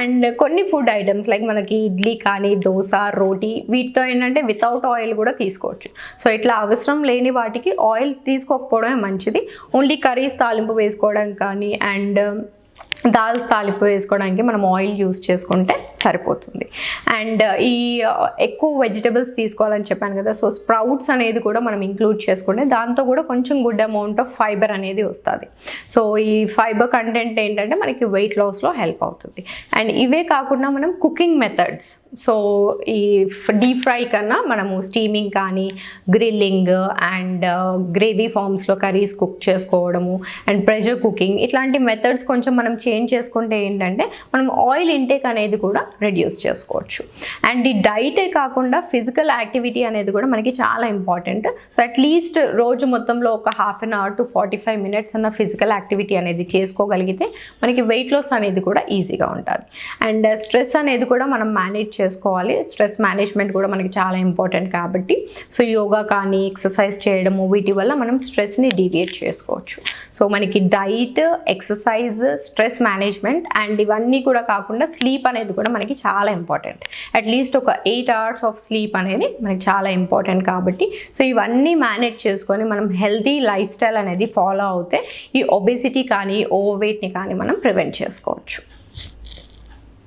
And కొన్ని food items like మనకి ఇడ్లీ కానీ దోశ రోటీ వీటితో ఏంటంటే వితౌట్ ఆయిల్ కూడా తీసుకోవచ్చు. సో ఇట్లా అవసరం లేని వాటికి ఆయిల్ తీసుకోకపోవడమే మంచిది. ఓన్లీ కర్రీస్ తాలింపు వేసుకోవడం కానీ అండ్ దాల్స్ తాలింపు వేసుకోవడానికి మనం ఆయిల్ యూస్ చేసుకుంటే సరిపోతుంది. అండ్ ఈ ఎక్కువ వెజిటబుల్స్ తీసుకోవాలని చెప్పాను కదా, సో స్ప్రౌట్స్ అనేది కూడా మనం ఇంక్లూడ్ చేసుకుంటే దాంతో కూడా కొంచెం గుడ్ అమౌంట్ ఆఫ్ ఫైబర్ అనేది వస్తుంది. సో ఈ ఫైబర్ కంటెంట్ ఏంటంటే మనకి వెయిట్ లాస్లో హెల్ప్ అవుతుంది. అండ్ ఇవే కాకుండా మనం కుకింగ్ మెథడ్స్, సో ఈ డీప్ ఫ్రై కన్నా మనము స్టీమింగ్ కానీ గ్రిల్లింగ్ అండ్ గ్రేవీ ఫామ్స్లో కర్రీస్ కుక్ చేసుకోవడము అండ్ ప్రెషర్ కుకింగ్ ఇట్లాంటి మెథడ్స్ కొంచెం మనం చేంజ్ చేసుకుంటే ఏంటంటే మనం ఆయిల్ ఇంటేక్ అనేది కూడా రెడ్యూస్ చేసుకోవచ్చు. అండ్ ఈ డైటే కాకుండా ఫిజికల్ యాక్టివిటీ అనేది కూడా మనకి చాలా ఇంపార్టెంట్. సో అట్లీస్ట్ రోజు మొత్తంలో ఒక half an hour to 45 minutes అన్న ఫిజికల్ యాక్టివిటీ అనేది చేసుకోగలిగితే మనకి వెయిట్ లాస్ అనేది కూడా ఈజీగా ఉంటుంది. అండ్ స్ట్రెస్ అనేది కూడా మనం మేనేజ్ చేసుకోవాలి. స్ట్రెస్ మేనేజ్మెంట్ కూడా మనకి చాలా ఇంపార్టెంట్ కాబట్టి సో యోగా కానీ ఎక్సర్సైజ్ చేయడము వీటి వల్ల మనం స్ట్రెస్ని డీవియేట్ చేసుకోవచ్చు. సో మనకి diet, exercise, stress management and ఇవన్నీ కూడా కాకుండా స్లీప్ అనేది కూడా మనకి చాలా ఇంపార్టెంట్. అట్లీస్ట్ ఒక 8 hours ఆఫ్ స్లీప్ అనేది మనకి చాలా ఇంపార్టెంట్ కాబట్టి సో ఇవన్నీ మేనేజ్ చేసుకొని మనం హెల్తీ లైఫ్ స్టైల్ అనేది ఫాలో అవుతే ఈ ఒబెసిటీ కానీ ఓవర్ వెయిట్ని కానీ మనం ప్రివెంట్ చేసుకోవచ్చు.